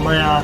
ama ya.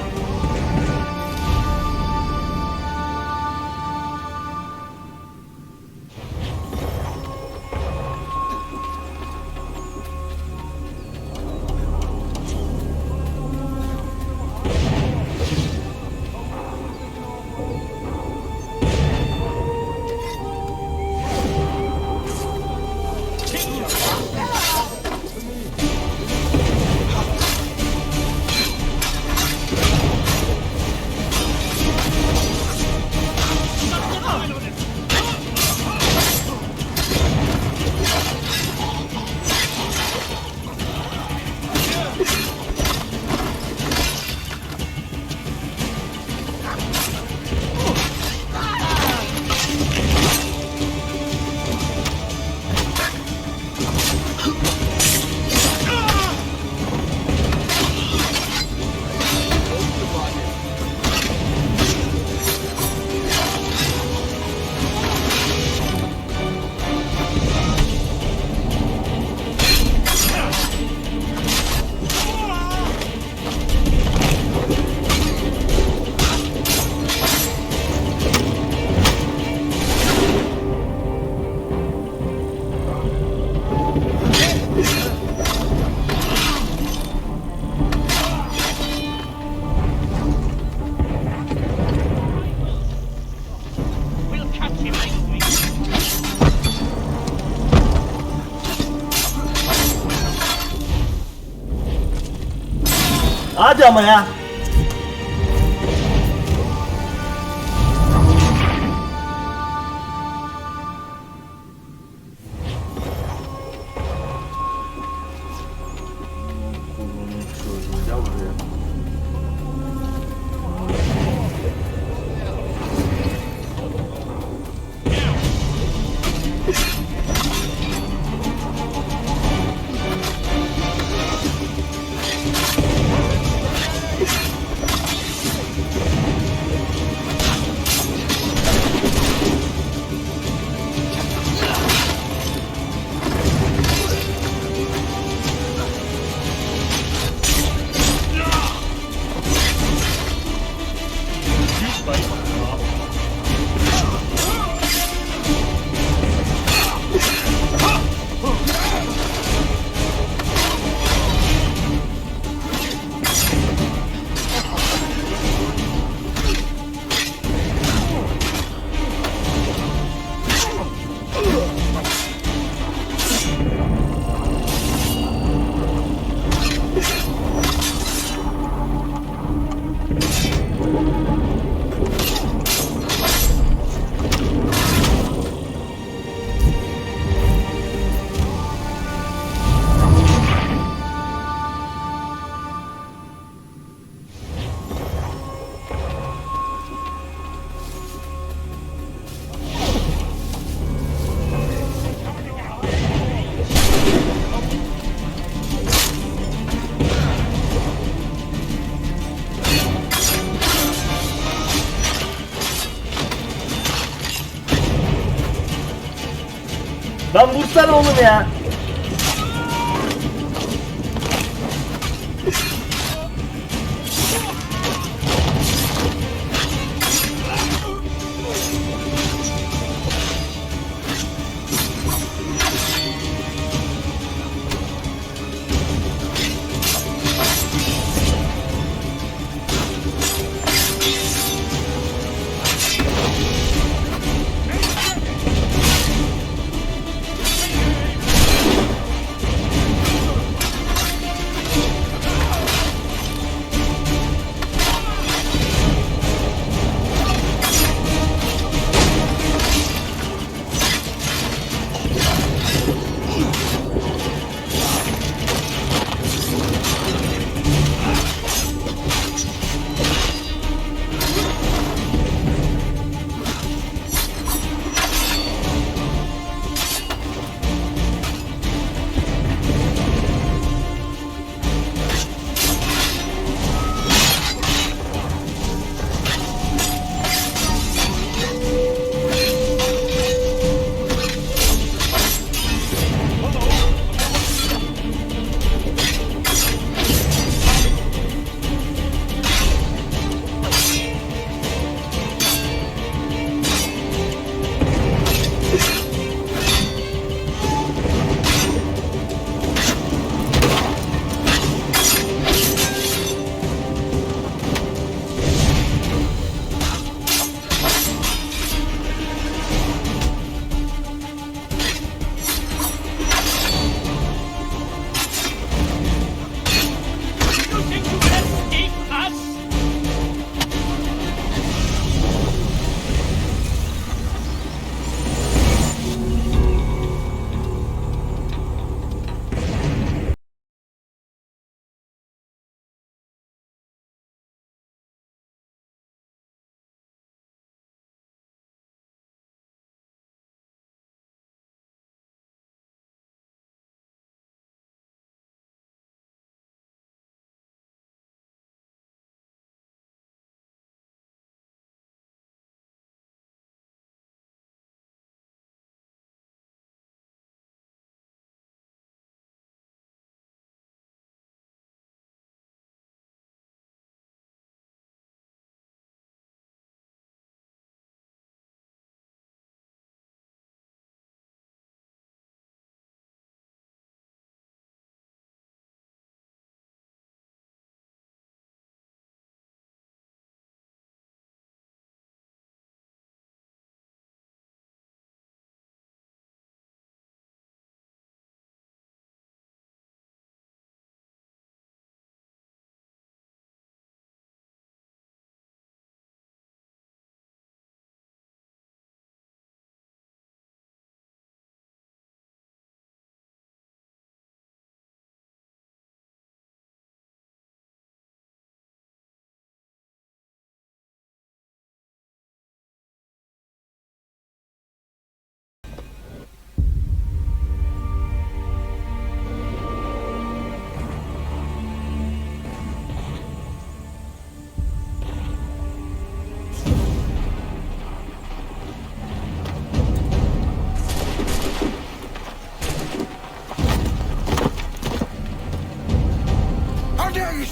Hadi ama ya. Lan vursana oğlum ya.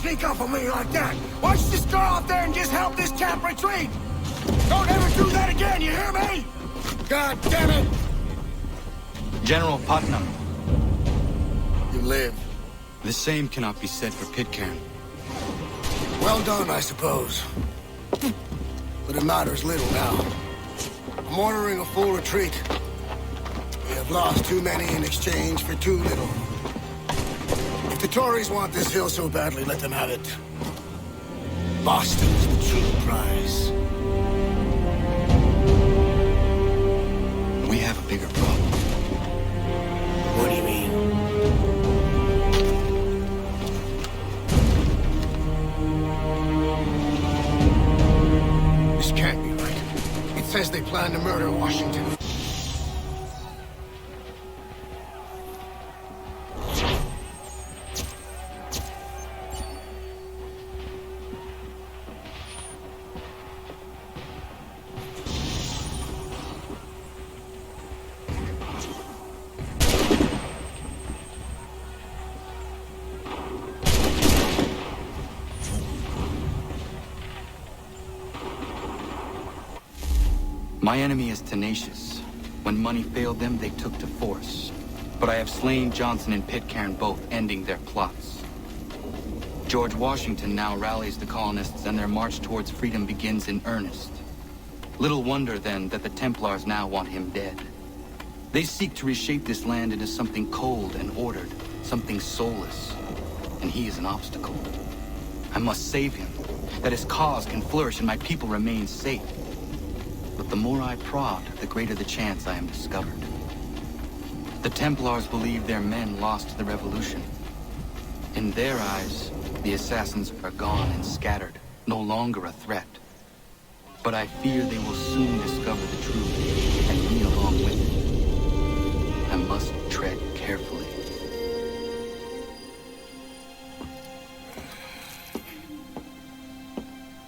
sneak up on me like that. Why don't you just go out there and just help this camp retreat? Don't ever do that again, you hear me? God damn it! General Putnam. You live. The same cannot be said for Pitcairn. Well done, I suppose. But it matters little now. I'm ordering a full retreat. We have lost too many in exchange for too little. If the Tories want this hill so badly, let them have it. Boston's the true prize. We have a bigger problem. What do you mean? This can't be right. It says they plan to murder Washington. My enemy is tenacious. When money failed them, they took to force. But I have slain Johnson and Pitcairn both, ending their plots. George Washington now rallies the colonists, and their march towards freedom begins in earnest. Little wonder, then, that the Templars now want him dead. They seek to reshape this land into something cold and ordered, something soulless. And he is an obstacle. I must save him, that his cause can flourish and my people remain safe. But the more I prod, the greater the chance I am discovered. The Templars believe their men lost the revolution. In their eyes, the assassins are gone and scattered, no longer a threat. But I fear they will soon discover the truth, and me along with it. I must tread carefully.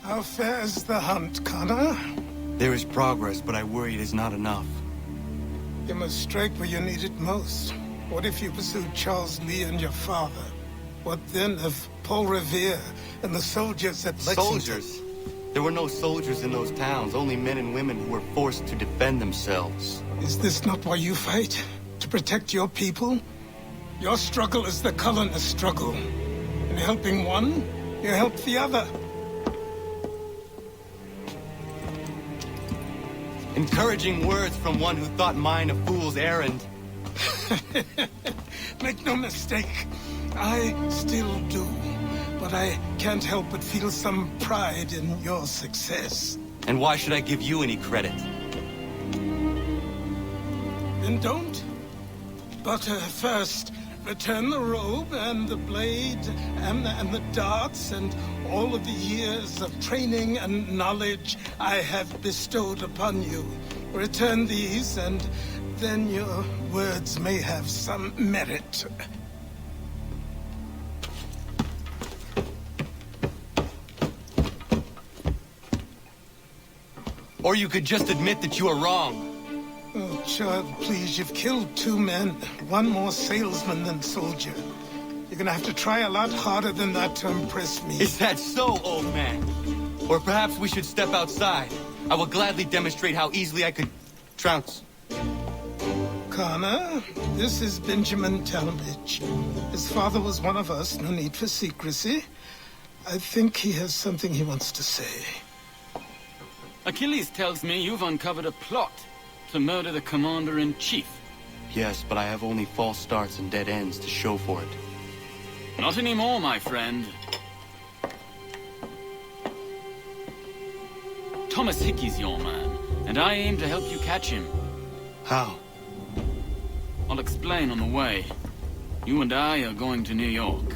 How fares the hunt, Connor? There is progress, but I worry it is not enough. You must strike where you need it most. What if you pursued Charles Lee and your father? What then of Paul Revere and the soldiers at Lexington? Soldiers? There were no soldiers in those towns, only men and women who were forced to defend themselves. Is this not why you fight? To protect your people? Your struggle is the colonist struggle. In helping one, you help the other. Encouraging words from one who thought mine a fool's errand. Make no mistake, I still do. But I can't help but feel some pride in your success. And why should I give you any credit? Then don't. But first, return the robe and the blade and the darts and all of the years of training and knowledge I have bestowed upon you. Return these, and then your words may have some merit. Or you could just admit that you are wrong. Oh, child, please, you've killed 2 men. One more salesman than soldier. You're gonna have to try a lot harder than that to impress me. Is that so, old man? Or perhaps we should step outside. I will gladly demonstrate how easily I could trounce. Connor, this is Benjamin Talmadge. His father was one of us, no need for secrecy. I think he has something he wants to say. Achilles tells me you've uncovered a plot to murder the commander-in-chief. Yes, but I have only false starts and dead ends to show for it. Not anymore, my friend. Thomas Hickey's your man, and I aim to help you catch him. How? I'll explain on the way. You and I are going to New York.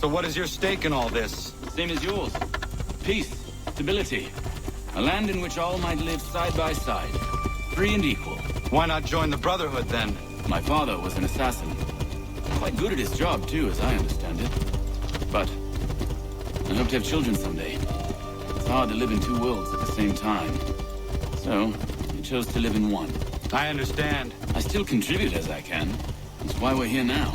So what is your stake in all this? Same as yours. Peace, stability. A land in which all might live side by side. Free and equal. Why not join the Brotherhood, then? My father was an assassin. Quite good at his job, too, as I understand it. But I hope to have children someday. It's hard to live in two worlds at the same time. So, I chose to live in one. I understand. I still contribute as I can. That's why we're here now.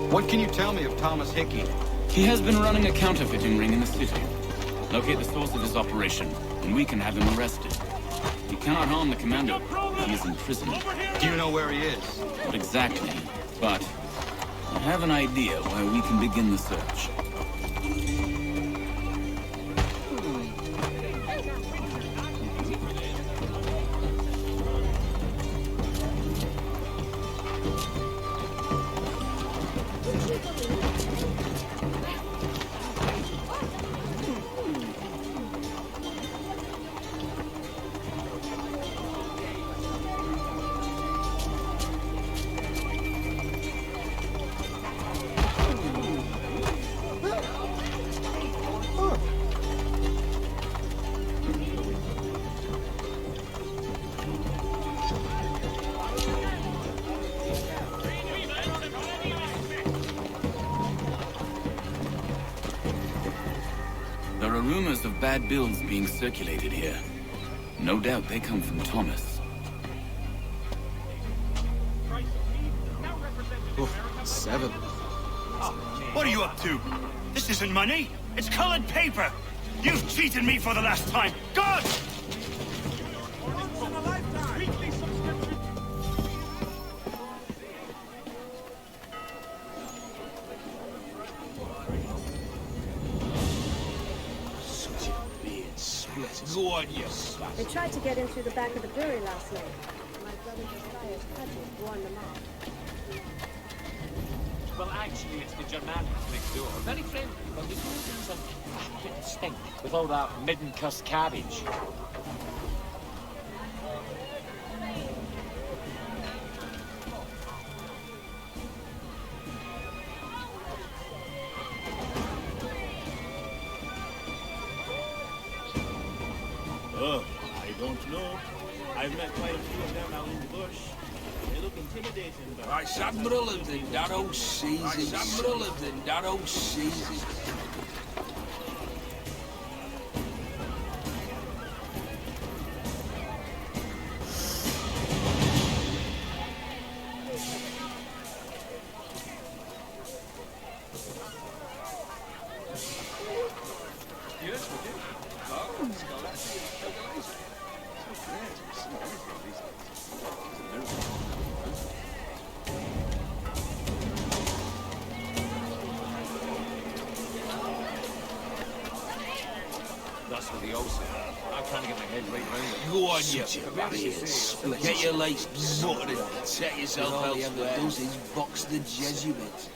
What can you tell me of Thomas Hickey? He has been running a counterfeiting ring in the city. Locate the source of his operation, and we can have him arrested. He cannot harm the commander. He is in prison. Do you know where he is? Not exactly, but I have an idea where we can begin the search. There are rumors of bad bills being circulated here. No doubt they come from Thomas. 7. What are you up to? This isn't money. It's colored paper. You've cheated me for the last time. God! Go on, you. They tried to get in through the back of the brewery last night. My brother Josiah's cousin warned them off. Well, actually, it's the Germanics next door. Very friendly, but they do some fucking stink with all that midden-cuss cabbage. Oh, I don't know. I've met quite a few of them out in the bush. They look intimidating, but... I Admiral lived in that old season. Admiral lived in that old season. Yes, we do. Oh, Scholastic. So rare to see anything these days. That's what the old say. I'm trying to get my head right around it. Go on, you. Get your legs buttered and set yourself elsewhere. All he ever does is box the Jesuits.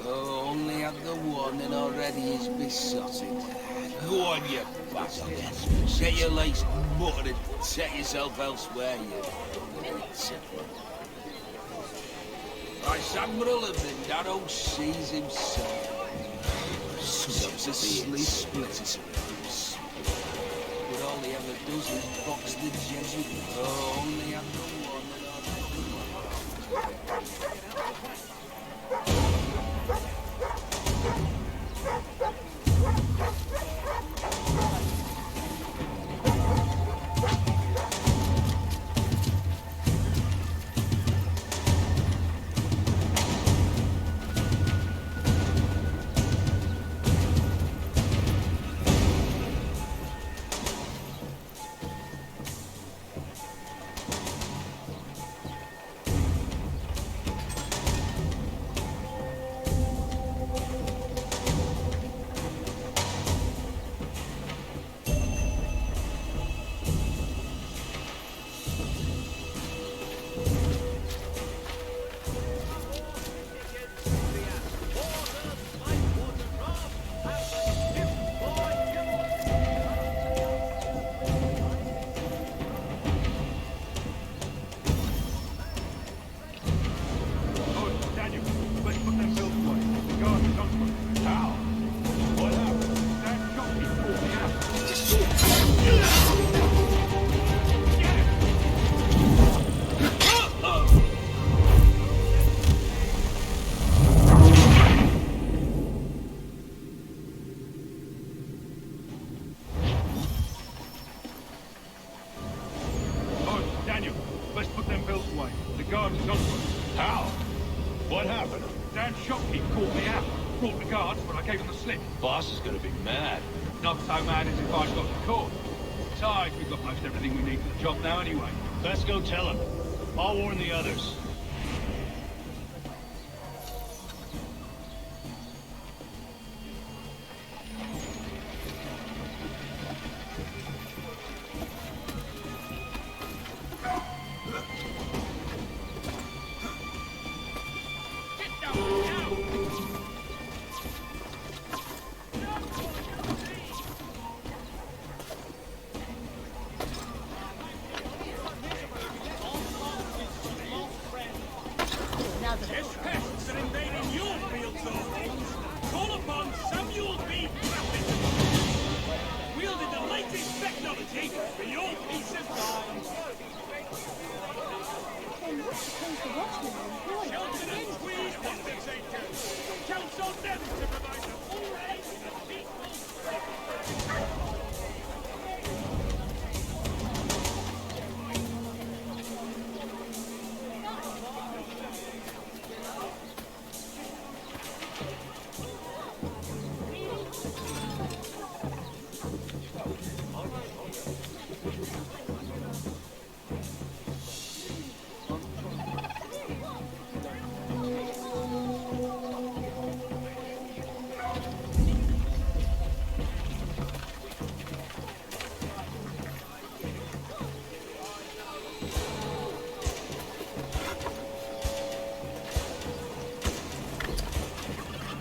Oh, only had the warning already is besotted. Go on, you bastard. Get your legs buttered and set yourself elsewhere, you idiot. Vice Admiral lived in that old seas himself. Such a sleep splitters. But all he ever does is box the Jesuit. Oh, only had the warning already. gave him the slip. Boss is gonna be mad. Not so mad as if I got the caught. Besides, we've got most everything we need for the job now anyway. Best go tell him. I'll warn the others.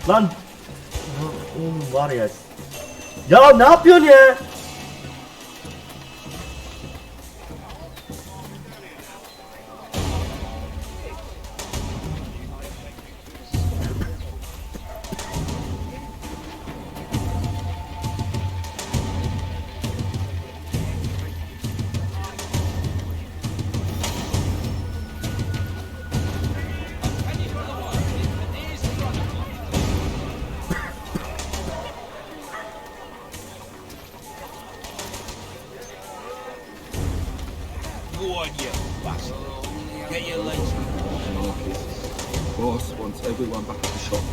Lan oğlum var ya. Ya ne yapıyorsun ya? Boss wants everyone back at the shop.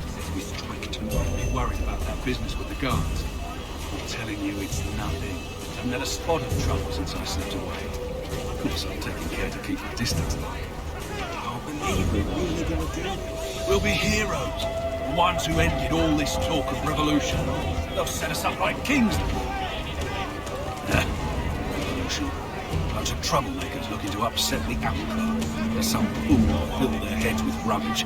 Says we strike tonight. Be worried about that business with the guards. I'm telling you, it's nothing. I've had a spot of trouble since I slipped away. Of course, I'm taking care to keep my distance. Oh, believe me, we're really gonna do this. We'll be heroes. The ones who ended all this talk of revolution. They'll set us up like kings. Revolution. Bunch of troublemakers looking to upset the apple cart. There's some fool who fill their heads with rubbish,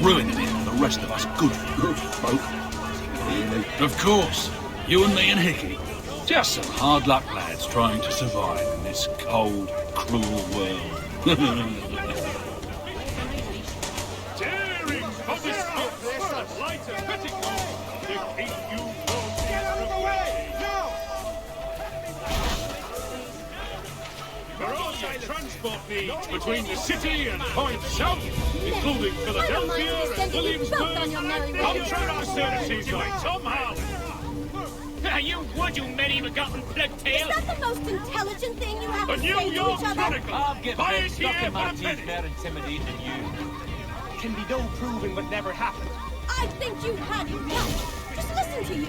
ruining it for the rest of us good folk. Really? Of course. You and me and Hickey. Just some hard luck lads trying to survive in this cold, cruel world. Daring for this light of petticoat to keep you from get out of the way! Now! For all your transport needs between the city and points south, including Philadelphia and Williamsburg, I'm sure our services like Tom Howard. You would, you medieval-gotten bloodtail! Is that the most intelligent thing you have A to New say to York each other? Chronicle! I'll get Buy that it stuck here in my for a teeth penny. more intimidating than you. Can be no proving what never happened. I think you've had enough. Just listen to you.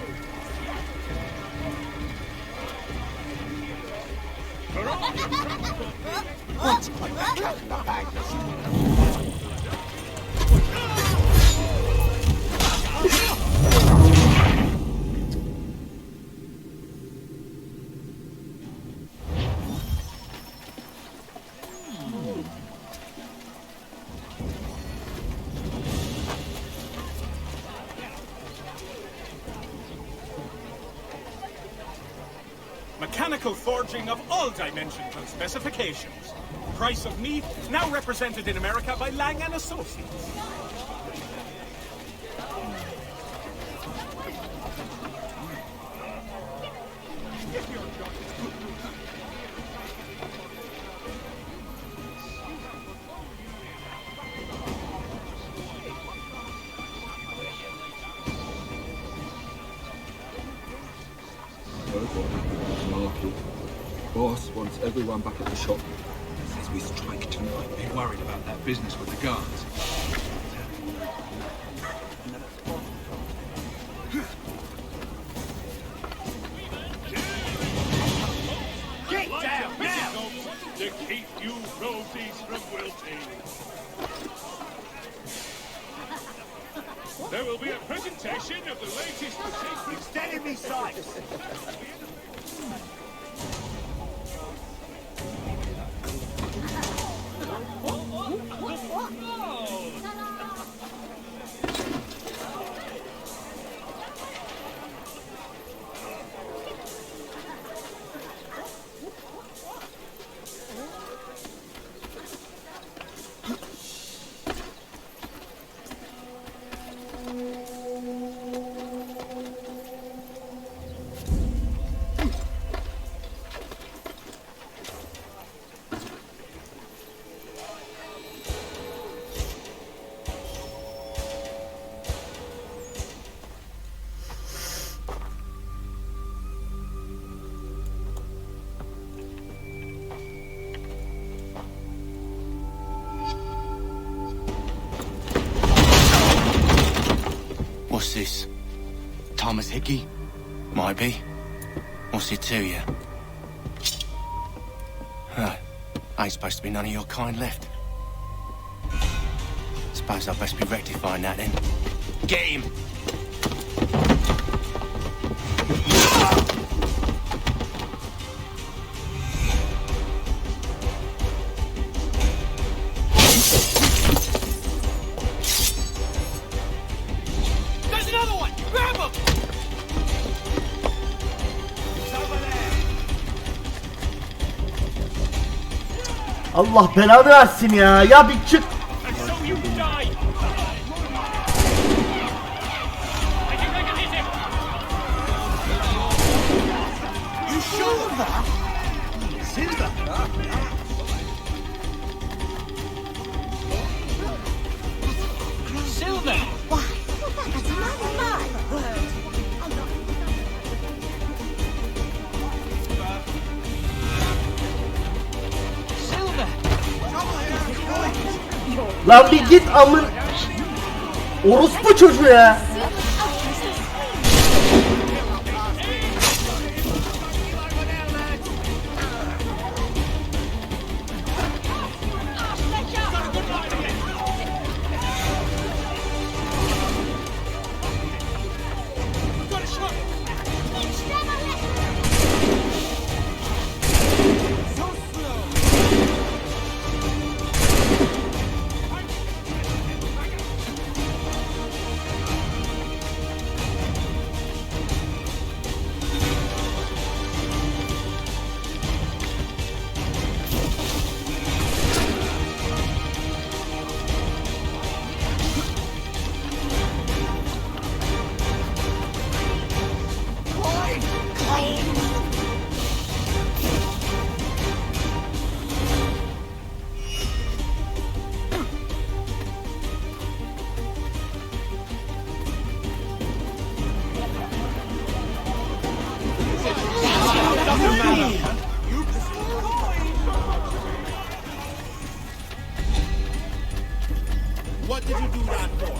Let's put the cat in the bag. Mechanical forging of all dimensions and specifications. Price of meat now represented in America by Lang & Associates. Boss wants everyone back at the shop. Says we strike tonight. Be worried about that business with the guards. from wilting. There will be a presentation of the latest sacred... Extending me sights! What's this? Thomas Hickey? Might be. What's it to you? Huh. Ain't supposed to be none of your kind left. Suppose I'd best be rectifying that then. Get him! Allah belanı versin ya. Ya bir çık. Lan bir git amın. Orospu çocuğu ya. What did you do that for?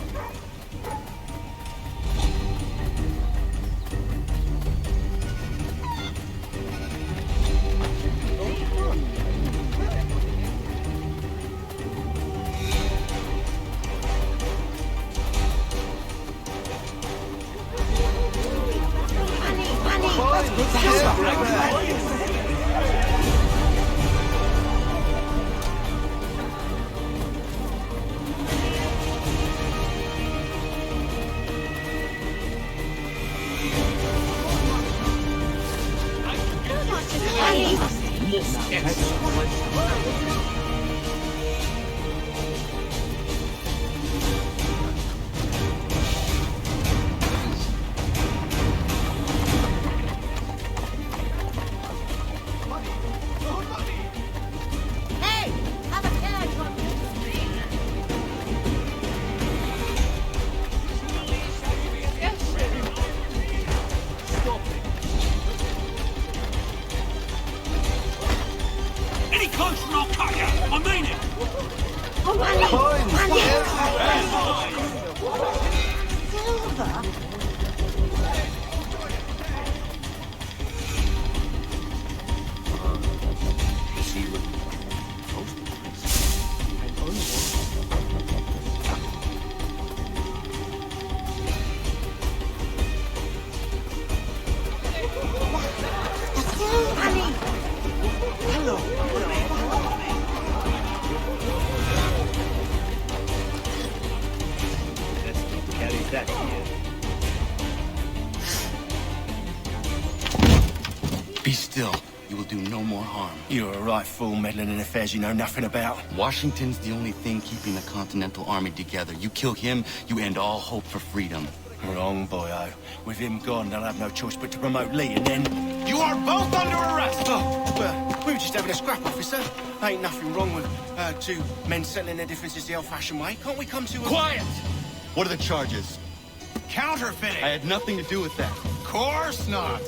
you will do no more harm. You're a right fool meddling in affairs you know nothing about. Washington's the only thing keeping the Continental Army together. You kill him, you end all hope for freedom. Wrong, boyo. With him gone, they'll have no choice but to promote Lee, and then... You are both under arrest! Oh, well, we were just having a scrap, officer. Ain't nothing wrong with two men settling their differences the old-fashioned way. Can't we come to a... Quiet! What are the charges? Counterfeiting! I had nothing to do with that. Course not!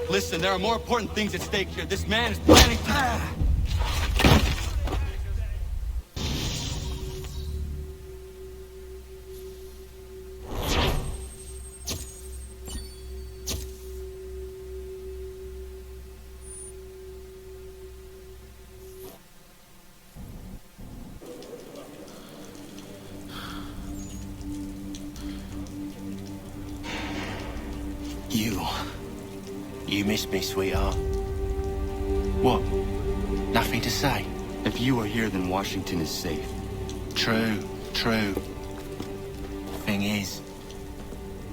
Listen, there are more important things at stake here. This man is planning to... You missed me, sweetheart. What? Nothing to say? If you are here, then Washington is safe. True. Thing is,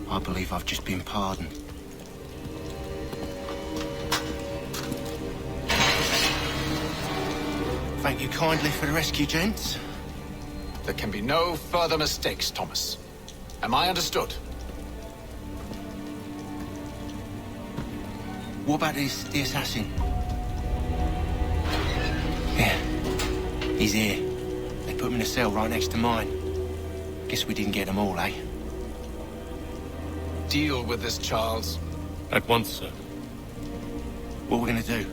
I believe I've just been pardoned. Thank you kindly for the rescue, gents. There can be no further mistakes, Thomas. Am I understood? What about the assassin? Yeah, he's here. They put him in a cell right next to mine. Guess we didn't get them all, eh? Deal with this, Charles. At once, sir. What we're gonna do?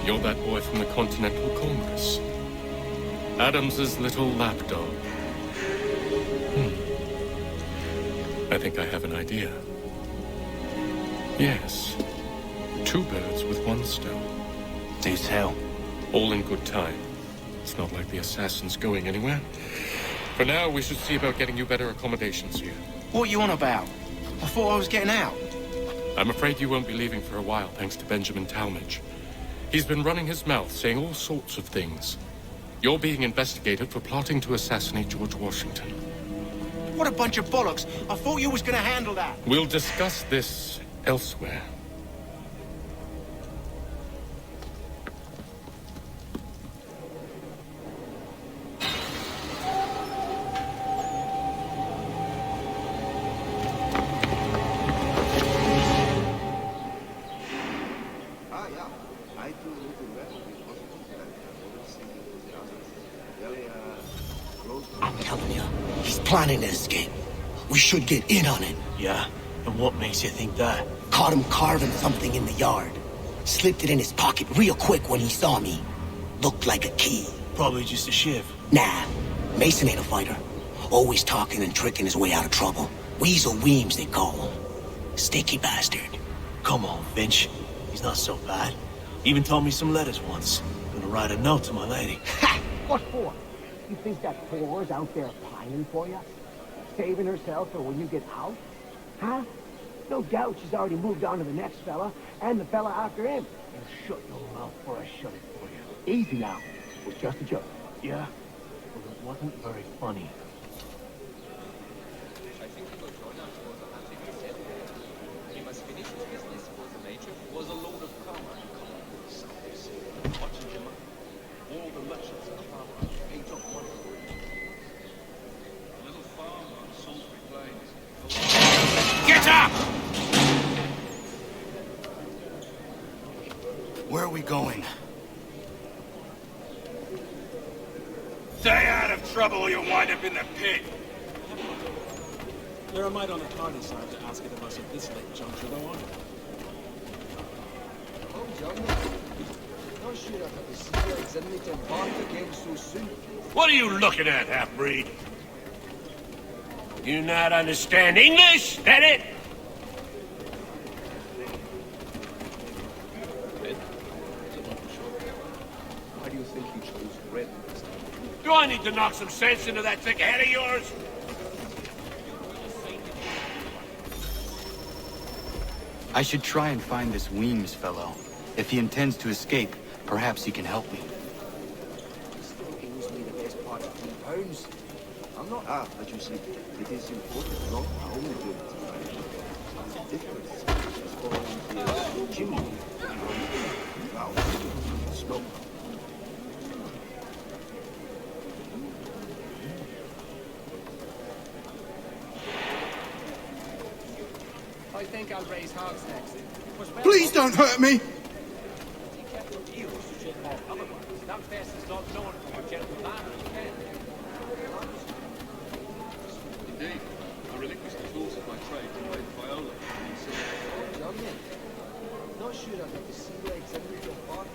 You're that boy from the Continental Congress. Adams's little lapdog. I think I have an idea. Yes. 2 birds with 1 stone. Do tell. All in good time. It's not like the assassin's going anywhere. For now, we should see about getting you better accommodations here. What are you on about? I thought I was getting out. I'm afraid you won't be leaving for a while, thanks to Benjamin Talmadge. He's been running his mouth, saying all sorts of things. You're being investigated for plotting to assassinate George Washington. What a bunch of bollocks. I thought you was gonna handle that. We'll discuss this elsewhere. I'm telling you, he's planning an escape. We should get in on it. Yeah? And what makes you think that? Caught him carving something in the yard. Slipped it in his pocket real quick when he saw me. Looked like a key. Probably just a shiv. Nah, Mason ain't a fighter. Always talking and tricking his way out of trouble. Weasel Weems, they call him. Sticky bastard. Come on, Finch. He's not so bad. Even told me some letters once. Gonna write a note to my lady. Ha! What for? You think that whore's out there pining for you? Saving herself for when you get out? Huh? No doubt she's already moved on to the next fella, and the fella after him. And shut your mouth before I shut it for you. Easy now. It was just a joke. Yeah? Well, it wasn't very funny. He must finish his business for the nature was a load of karma. Watching him, all the merchants of karma ate up one of them. Little farm on Salisbury Plains. Get up! Where are we going? Stay out of trouble or you'll wind up in the pit. You're a mite on the tardy side to ask it of us at this late juncture, though, aren't you? Oh, John. Not sure I have to see you examine and bark again so soon. What are you looking at, half-breed? You not understand English, that it? Why do you think he chose red? Do I need to knock some sense into that thick head of yours? I should try and find this Weems fellow. If he intends to escape, perhaps he can help me. He still owes me the best part of £3. I'm not... but you see, it is important not only to I think I'll raise hogs next. Please don't hurt me! That face is not known for a gentle manner. Indeed, I relinquished the tools of my trade to raid Viola. Not sure I'd like to see legs in your park.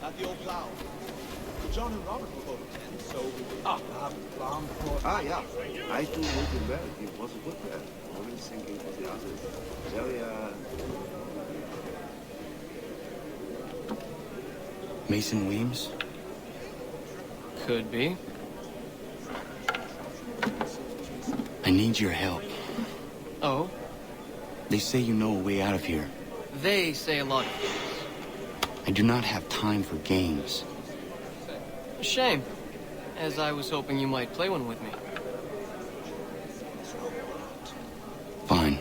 At the old plough. John and Robert were both attend, so... Ah, yeah. I too knew him well. He was a good man. Always thinking for the others. Very, Mason Weems? Could be. I need your help. Oh? They say you know a way out of here. They say a lot of things. I do not have time for games. A shame, as I was hoping you might play one with me. Fine.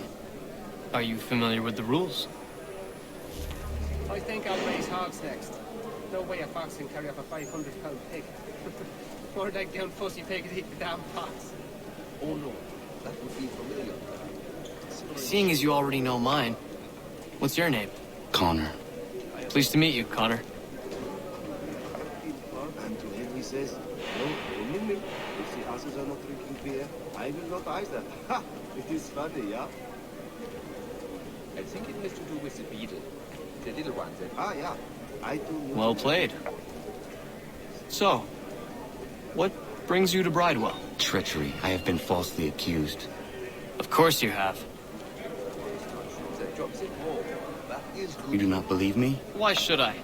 Are you familiar with the rules? I think I'll raise hogs next. No way a fox can carry up a 500-pound pig. More like down fussy pig to eat the damn fox. Oh no, that would be familiar. Seeing as you already know mine, what's your name? Connor. Pleased to meet you, Connor. and to him he says, no, only me. If the others are not drinking beer, I will not either. Ha! It is funny, yeah? I think it has to do with the beetle. The little one that... Ah, yeah. I do know. Well played. So, what brings you to Bridewell? Treachery. I have been falsely accused. Of course you have. That drops it home. That is good. You do not believe me? Why should I?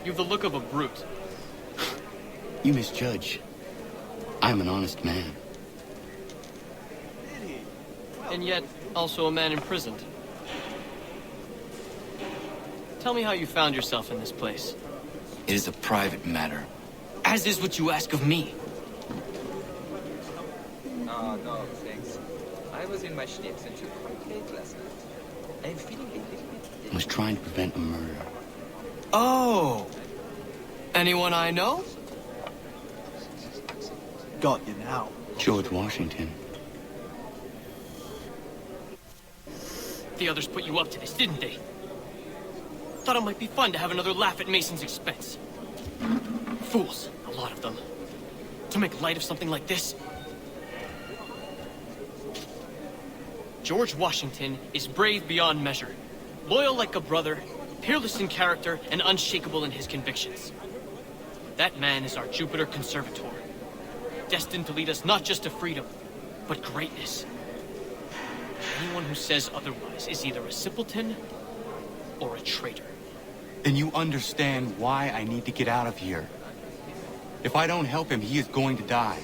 You've the look of a brute. You misjudge. I'm an honest man. And yet, also a man imprisoned. Tell me how you found yourself in this place. It is a private matter. As is what you ask of me. Oh, no, thanks. I was in my schnapps until quite late last night. I'm feeling a little bit... I was trying to prevent a murder. Oh! Anyone I know? Got you now. George Washington. The others put you up to this, didn't they? Thought it might be fun to have another laugh at Mason's expense. Fools, a lot of them. To make light of something like this. George Washington is brave beyond measure, loyal like a brother, peerless in character, and unshakable in his convictions. That man is our Jupiter Conservator, destined to lead us not just to freedom, but greatness. Anyone who says otherwise is either a simpleton or a traitor. Then you understand why I need to get out of here. If I don't help him, he is going to die.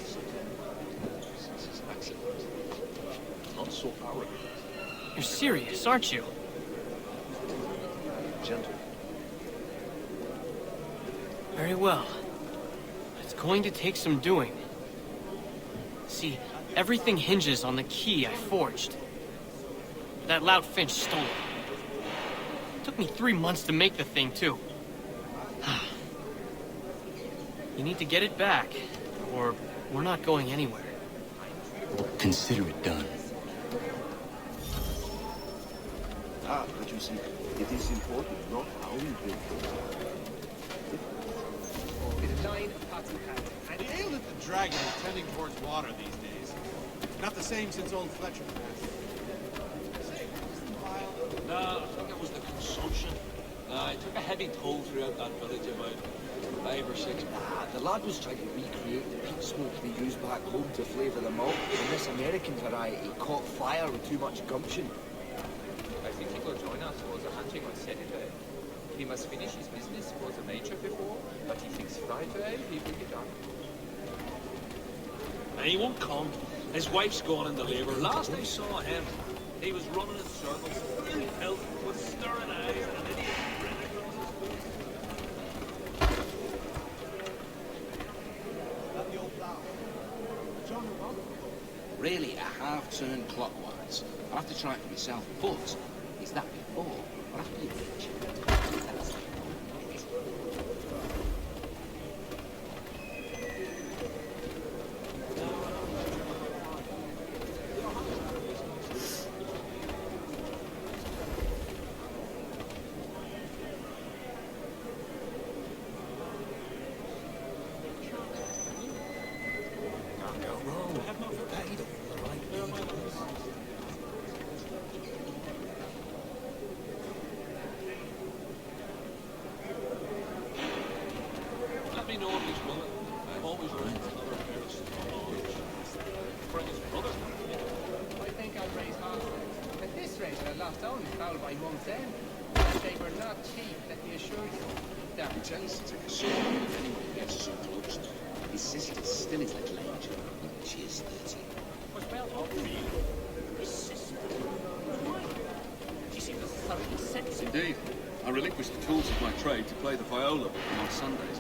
Not so arrogant. You're serious, aren't you? Gentle. Very well. It's going to take some doing. See, everything hinges on the key I forged. That lout Finch stole it. Took me 3 months to make the thing, too. You need to get it back, or we're not going anywhere. Consider it done. Ah, but you see, it is important not how we build It's a line of pots and pans. The ale that the dragon is tending towards water these days. Not the same since old Fletcher passed. No, I think it was the consumption. It took a heavy toll throughout that village about 5 or 6 months. The lad was trying to recreate the peat smoke they used back home to flavour the malt, and this American variety caught fire with too much gumption. I think he will join us for the hunting on Saturday. He must finish his business for the major before, but he thinks Friday he will be done. He won't come. His wife's gone into labour. Last I saw him, he was running in circles, in filth, with staring eyes and an idiot grin across his face. At the old plough. John and Robert. Really, I have turned clockwise. I have to try it for myself, but is that before or after you reach? last on, fouled by 110. They were not cheap, let me assure you. Damn. He tends to take a sword if anyone gets so close. His sister's still his little age. She is 30. Was well off, really. His sister. Why? She seemed a thoroughly sensible. Indeed. I relinquished the tools of my trade to play the viola with them on Sundays.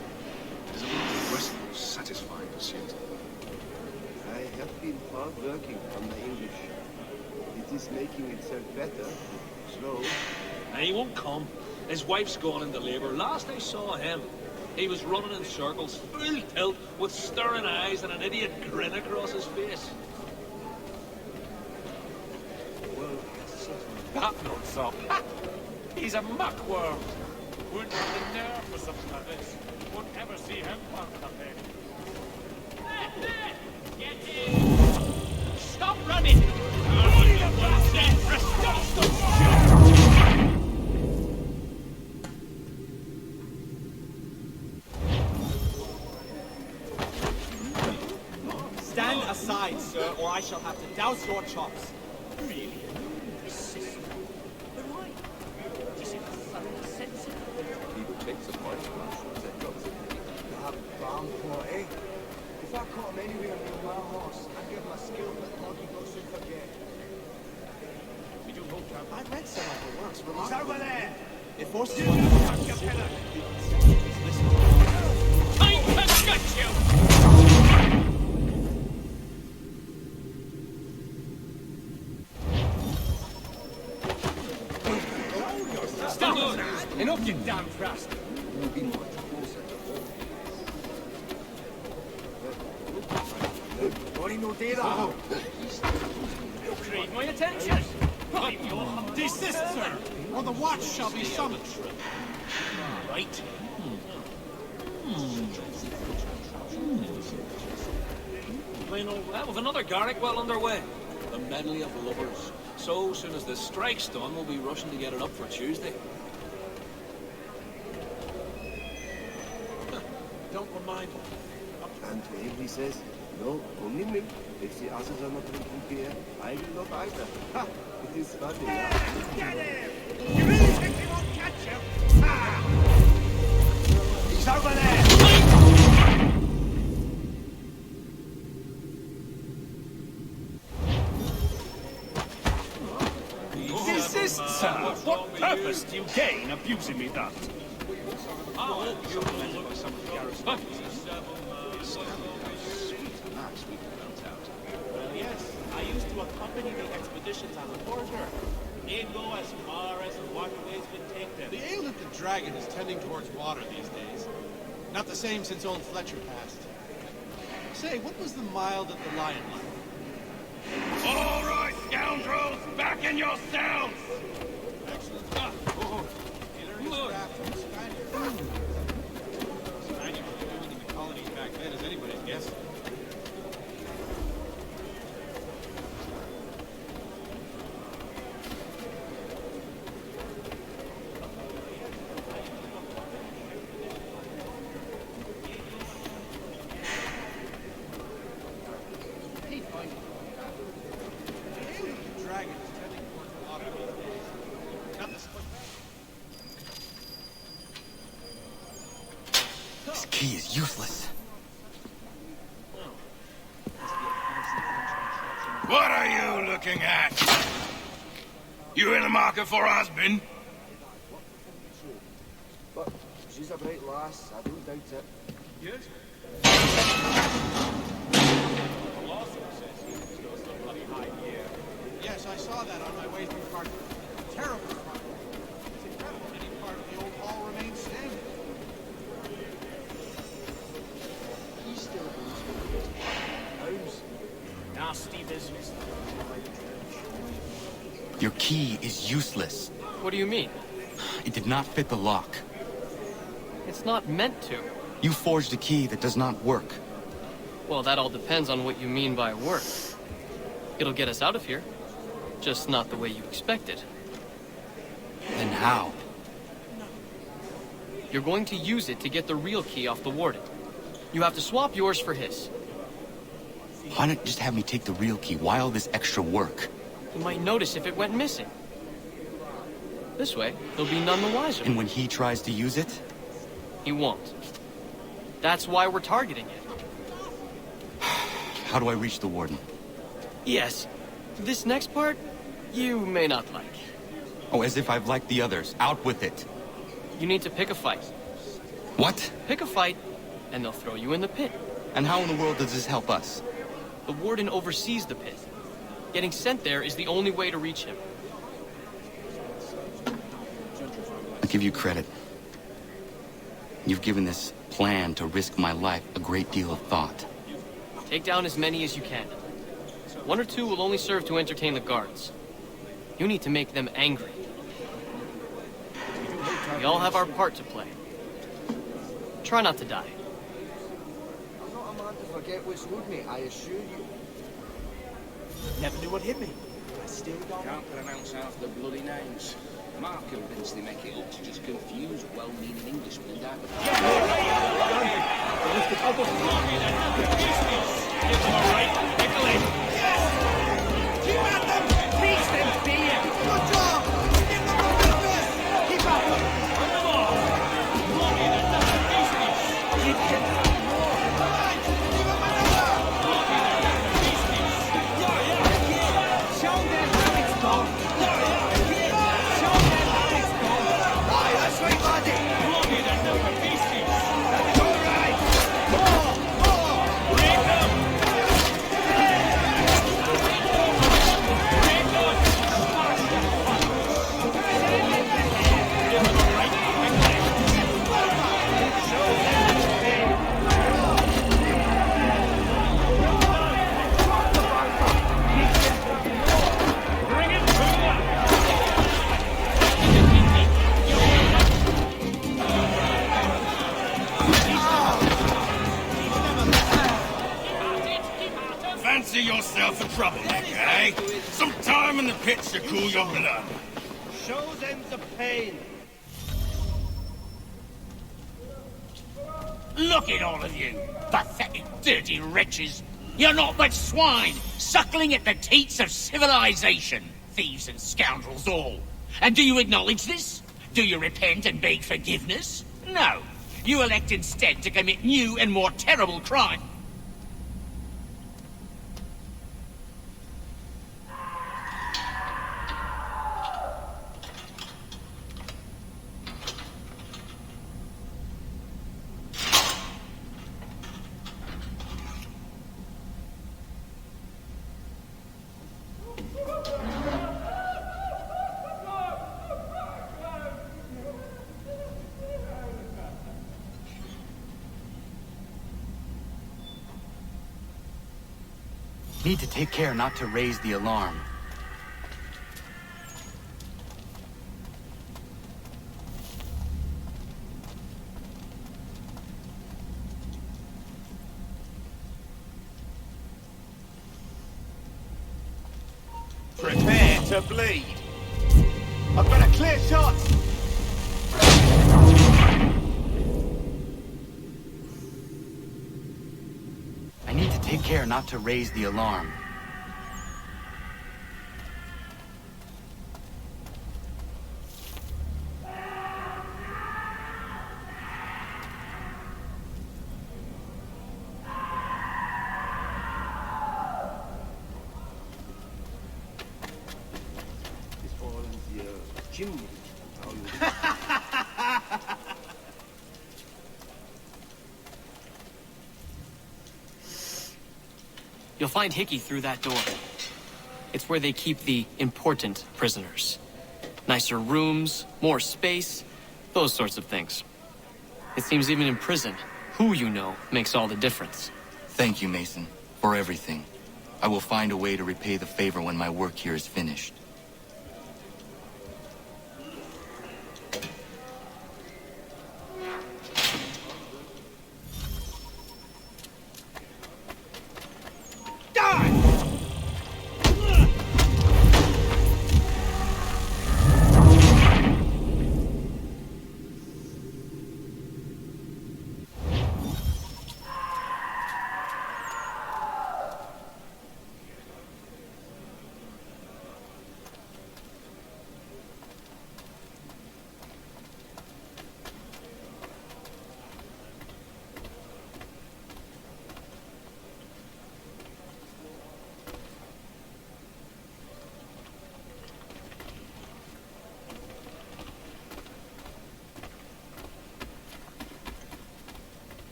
It is a most restful, satisfying pursuit. I have been hard working on the English. It is making itself better. Slow. And he won't come. His wife's gone into labour. Last I saw him, he was running in circles, full tilt, with staring eyes and an idiot grin across his face. Well, That looks up. He's a muckworm. Wouldn't have the nerve for something like this. Wouldn't ever see him part of it. Get in! Stop running! Bully the bastard! Stand aside, sir, or I shall have to douse your chops. Really? His sister. But why? She seemed a thoroughly sensible. People take some point from us. That damn poor, eh? If I caught him anywhere near my horse, I'd give him a skill that Loggy will soon forget. We do hope to. I read some of the works. He's over there! It forces You one to touch your pillar! Time to gut you! Stop! Enough, you damn fast! We'll be much closer. Bonnie no do that. You crave my attention! Desist, sir, or the watch shall be summoned. Right. Playing all that with another Garrick well underway. The medley of lovers. So soon as the strike's done, we'll be rushing to get it up for Tuesday. Don't remind me. And to him he says, no, only me. If the others are not drinking beer, I will not either. Ha! It is funny. Get him! You really think he won't catch you? Ah! He's over there! Desist, sir! What purpose do you gain abusing me thus? Yes, I used to accompany the expeditions on the border. They'd go as far as the waterways would take them. The ale of the dragon is tending towards water these days. Not the same since old Fletcher passed. Say, what was the mile that the lion like? All right, scoundrels, back in your cells! Excellent stuff. He learned his craft from the Spaniards. Spaniards were doing in the colonies back then as anybody's guess. This key is useless. What are you looking at? You in the market for a husband? But she's a bright lass, I don't doubt it. Yes? Yes, I saw that on my way through Part. Terrible crime. It's incredible any part of the old hall remains standing. He's still a house. Nasty business. Your key is useless. What do you mean? It did not fit the lock. It's not meant to. You forged a key that does not work. Well, that all depends on what you mean by work. It'll get us out of here. Just not the way you expected. Then how? You're going to use it to get the real key off the warden. You have to swap yours for his. Why not just have me take the real key? Why all this extra work? You might notice if it went missing. This way, he'll be none the wiser. And when he tries to use it? He won't. That's why we're targeting it. How do I reach the warden? Yes. This next part, you may not like. Oh, as if I've liked the others. Out with it. You need to pick a fight. What? Pick a fight, and they'll throw you in the pit. And how in the world does this help us? The warden oversees the pit. Getting sent there is the only way to reach him. I give you credit. You've given this plan to risk my life a great deal of thought. Take down as many as you can. 1 or 2 will only serve to entertain the guards. You need to make them angry. We all have our part to play. Try not to die. I'm not a man to forget what's owed me, I assure you. Never knew what hit me. I still don't. Can't pronounce half the bloody names. Mark convinced they make it up to just confuse well-meaning Englishmen and dark. Fancy yourself a troublemaker, eh? Some time in the pits to cool your blood. Show them the pain. Look at all of you, pathetic, dirty wretches. You're not but swine, suckling at the teats of civilization. Thieves and scoundrels all. And do you acknowledge this? Do you repent and beg forgiveness? No. You elect instead to commit new and more terrible crime. Need to take care not to raise the alarm. Prepare to bleed. I've got a clear shot. I need to take care not to raise the alarm. It's all in the chimney. You'll find Hickey through that door. It's where they keep the important prisoners. Nicer rooms, more space, those sorts of things. It seems even in prison, who you know makes all the difference. Thank you, Mason, for everything. I will find a way to repay the favor when my work here is finished.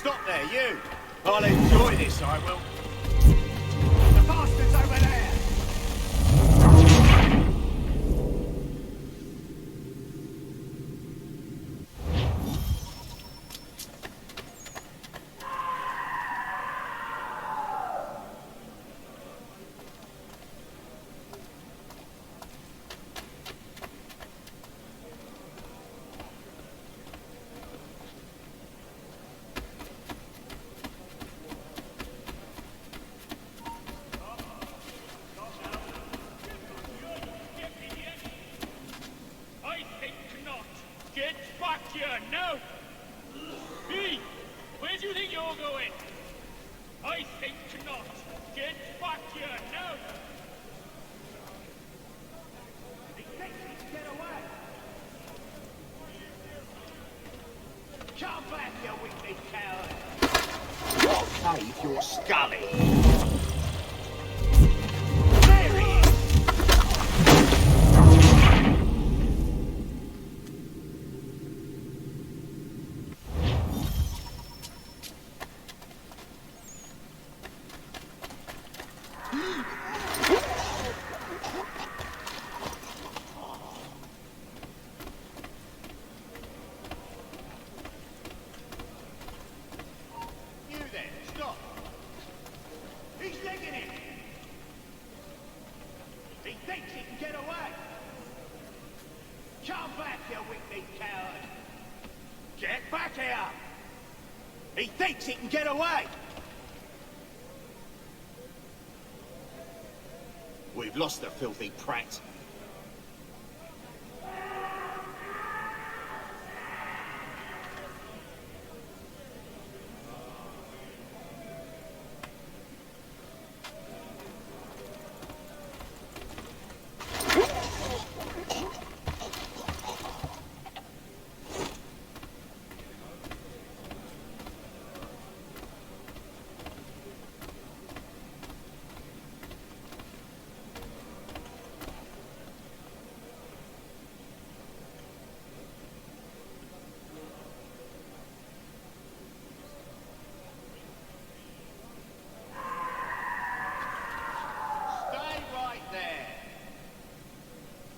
stop there, you. I'll enjoy this, I will. The bastard's over there! You're scally. He thinks he can get away! We've lost the filthy prat.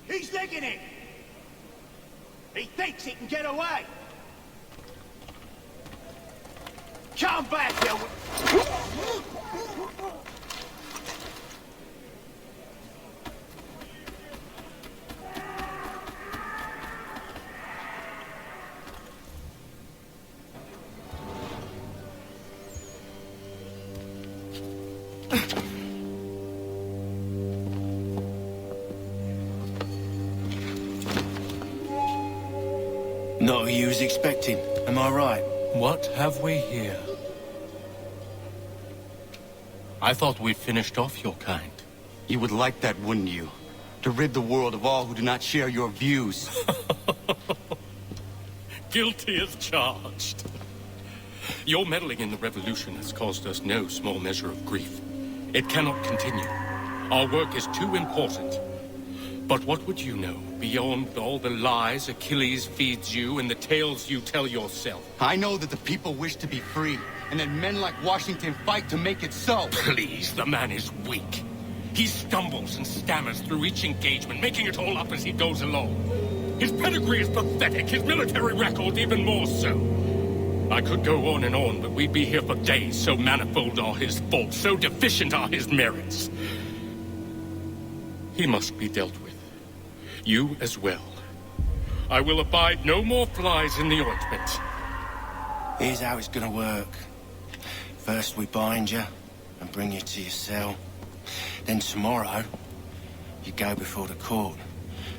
He's legging it! He thinks he can get away! Come back, you... Not who you was expecting, am I right? What have we here? I thought we finished off your kind. You would like that, wouldn't you? To rid the world of all who do not share your views. Guilty as charged. Your meddling in the revolution has caused us no small measure of grief. It cannot continue. Our work is too important. But what would you know beyond all the lies Achilles feeds you and the tales you tell yourself? I know that the people wish to be free, and that men like Washington fight to make it so. Please, the man is weak. He stumbles and stammers through each engagement, making it all up as he goes along. His pedigree is pathetic, his military record even more so. I could go on and on, but we'd be here for days, so manifold are his faults, so deficient are his merits. He must be dealt with. You as well. I will abide no more flies in the ointment. Here's how it's gonna work. First we bind you and bring you to your cell. Then tomorrow, you go before the court,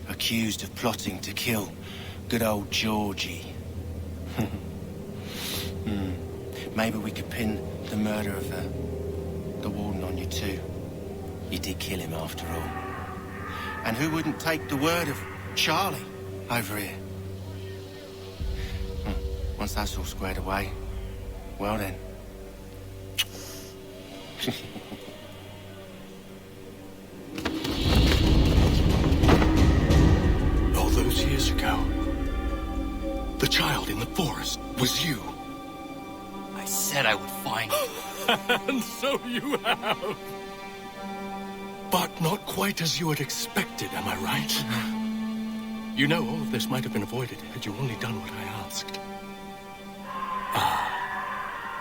accused of plotting to kill good old Georgie. Maybe we could pin the murder of the warden on you too. You did kill him after all. And who wouldn't take the word of Charlie over here? Once that's all squared away, well then. All those years ago, the child in the forest was you. I And so you have. But not quite as you had expected, am I right? You know, all of this might have been avoided had you only done what I asked.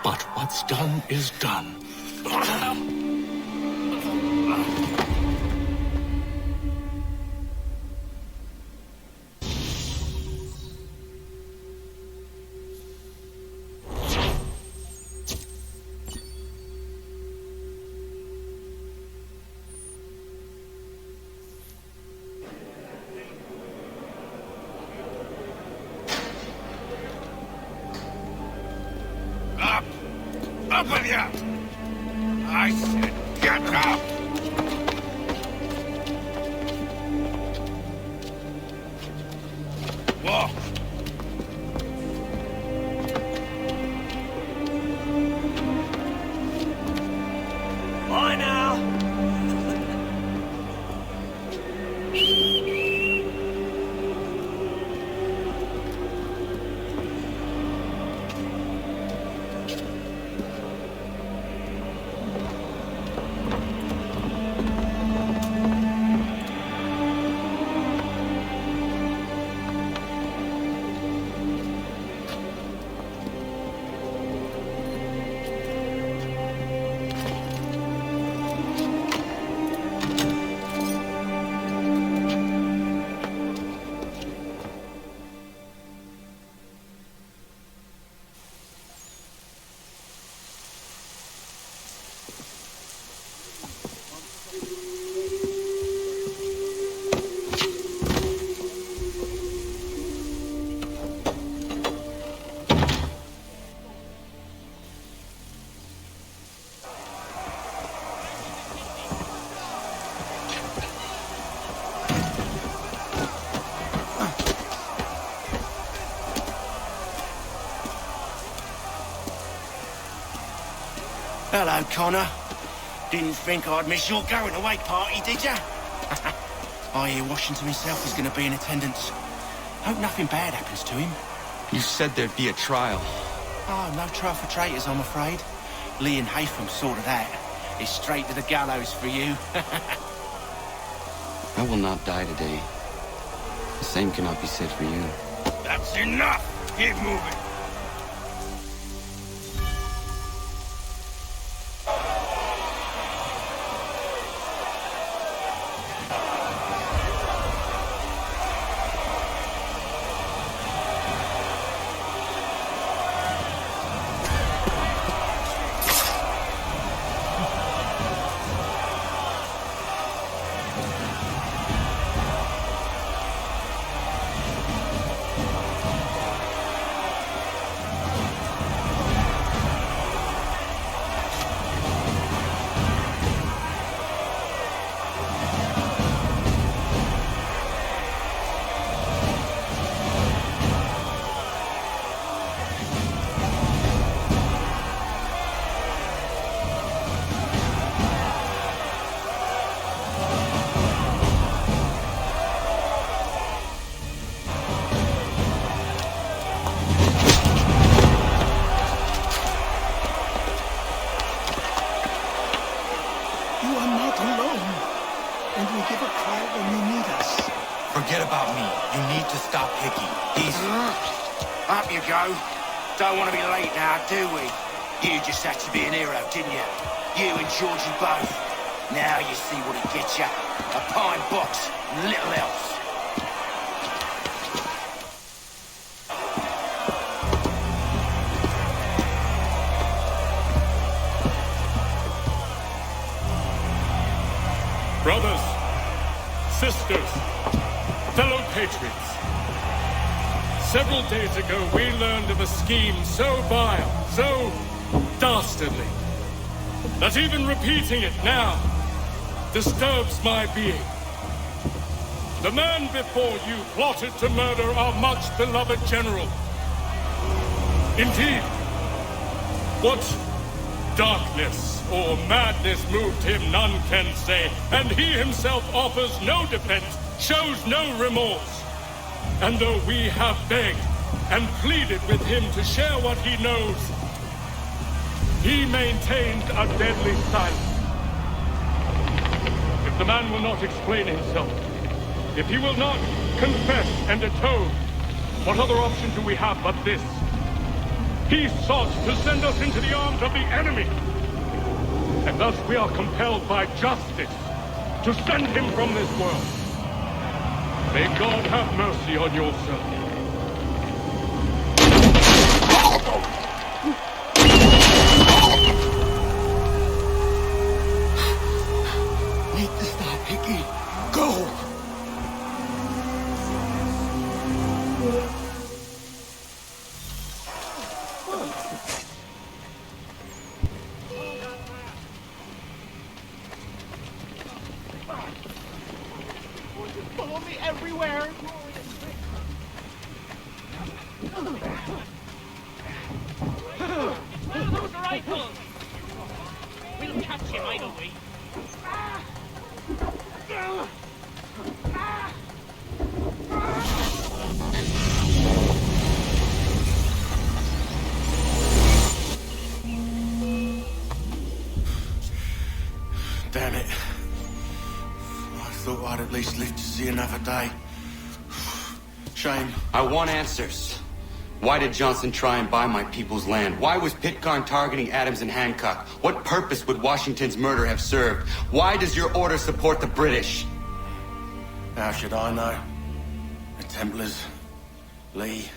But what's done is done. Up with you! I said get up! Whoa! Bye now. Hello, Connor. Didn't think I'd miss your going away party, did ya? I hear Washington himself is going to be in attendance. Hope nothing bad happens to him. You said there'd be a trial. Oh, no trial for traitors, I'm afraid. Lee and Haytham sorted that. It's straight to the gallows for you. I will not die today. The same cannot be said for you. That's enough! Keep moving! Forget about me. You need to stop Hickey. He's... Up you go. Don't want to be late now, do we? You just had to be an hero, didn't you? You and Georgie both. Now you see what it gets you. A pine box, little else. Brothers, sisters, fellow patriots. Several days ago, we learned of a scheme so vile, so dastardly, that even repeating it now disturbs my being. The man before you plotted to murder our much-beloved general. Indeed, what darkness or madness moved him, none can say, and he himself offers no defense, shows no remorse. And though we have begged and pleaded with him to share what he knows, he maintained a deadly silence. If the man will not explain himself, if he will not confess and atone, what other option do we have but this? He sought to send us into the arms of the enemy. And thus we are compelled by justice to send him from this world. May God have mercy on your soul. Need to stop, Hickey. Go! Follow me everywhere. Those rifles! We'll catch him either way. Damn it. I thought I'd at least live to see another day. Shame. I want answers. Why did Johnson try and buy my people's land? Why was Pitcairn targeting Adams and Hancock? What purpose would Washington's murder have served? Why does your order support the British? How should I know? The Templars, Lee,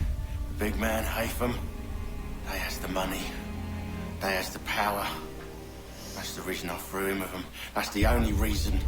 the big man, Haytham, they has the money. They has the power. That's the reason I threw him with them. That's the only reason.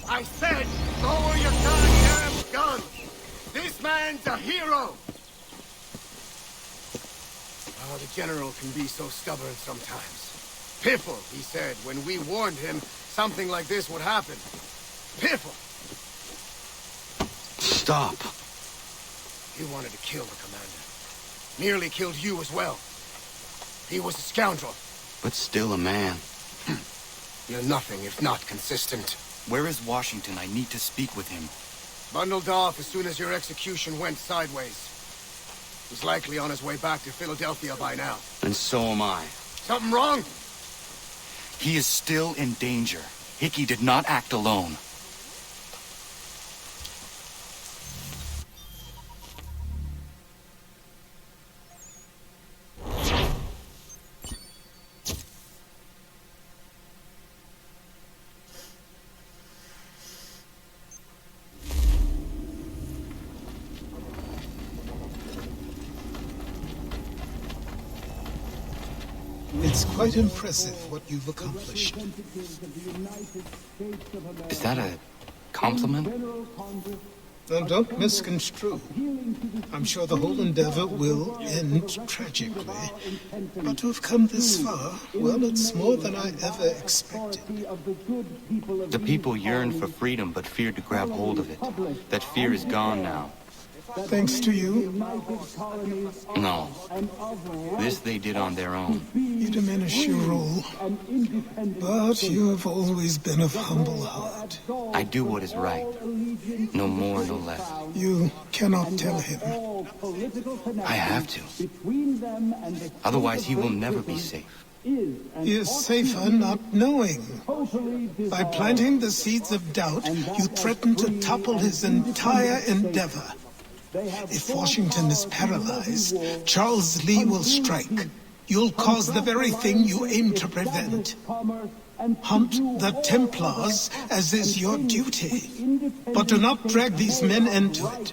I said, lower your goddamn gun! This man's a hero! Oh, the General can be so stubborn sometimes. Piffle, he said, when we warned him something like this would happen. Piffle! Stop. He wanted to kill the commander. Nearly killed you as well. He was a scoundrel. But still a man. You're nothing if not consistent. Where is Washington? I need to speak with him. Bundled off as soon as your execution went sideways. He's likely on his way back to Philadelphia by now. And so am I. Something wrong? He is still in danger. Hickey did not act alone. It's quite impressive what you've accomplished. Is that a compliment? Now, don't misconstrue. I'm sure the whole endeavor will end tragically. But to have come this far, well, it's more than I ever expected. The people yearned for freedom but feared to grab hold of it. That fear is gone now. Thanks to you. No. This they did on their own. You diminish your role. But you have always been of humble heart. I do what is right. No more, no less. You cannot tell him. I have to. Otherwise, he will never be safe. He is safer not knowing. By planting the seeds of doubt, you threaten to topple his entire endeavor. If Washington is paralyzed, Charles Lee will strike. You'll cause the very thing you aim to prevent. Hunt the Templars, as is your duty. But do not drag these men into it.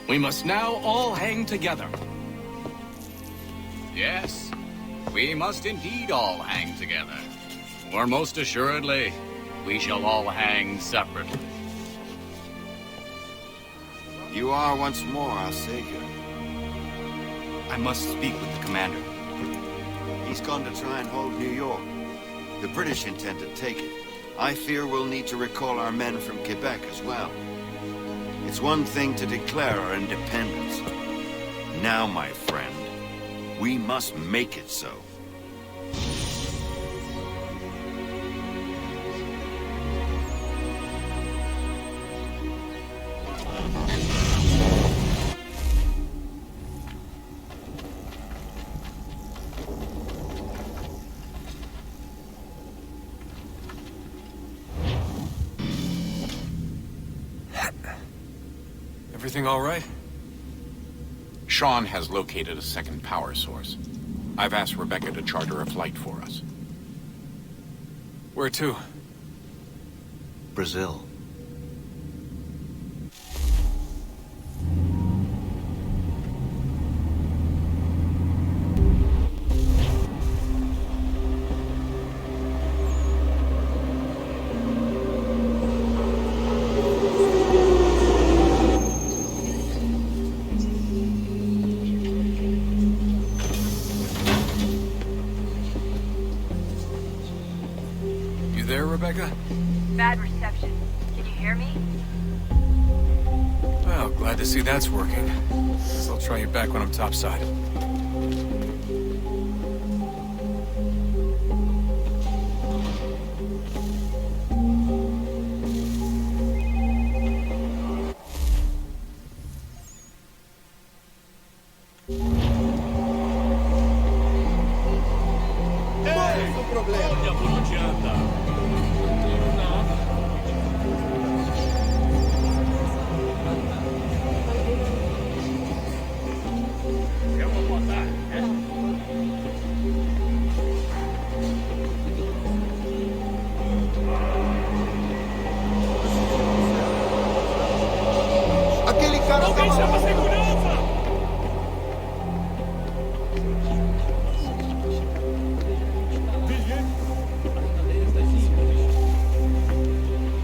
We must now all hang together. Yes, we must indeed all hang together. Or most assuredly, we shall all hang separately. You are once more our savior. I must speak with the commander. He's gone to try and hold New York. The British intend to take it. I fear we'll need to recall our men from Quebec as well. It's one thing to declare our independence. Now, my friend, we must make it so. Everything all right? Sean has located a second power source. I've asked Rebecca to charter a flight for us. Where to? Brazil. Rebecca? Bad reception. Can you hear me? Well, glad to see that's working. Guess I'll try you back when I'm topside.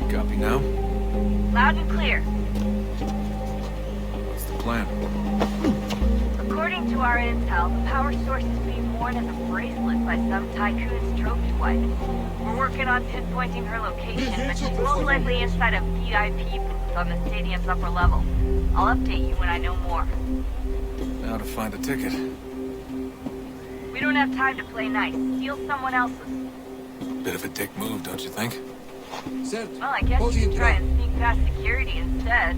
Copy now? Loud and clear. What's the plan? According to our intel, the power source is being worn as a bracelet by some tycoon's trophy wife. We're working on pinpointing her location, but she's most likely inside a VIP booth on the stadium's upper level. I'll update you when I know more. Now to find a ticket. We don't have time to play nice. Steal someone else's. Bit of a dick move, don't you think? Well, I guess you could try and sneak past security instead.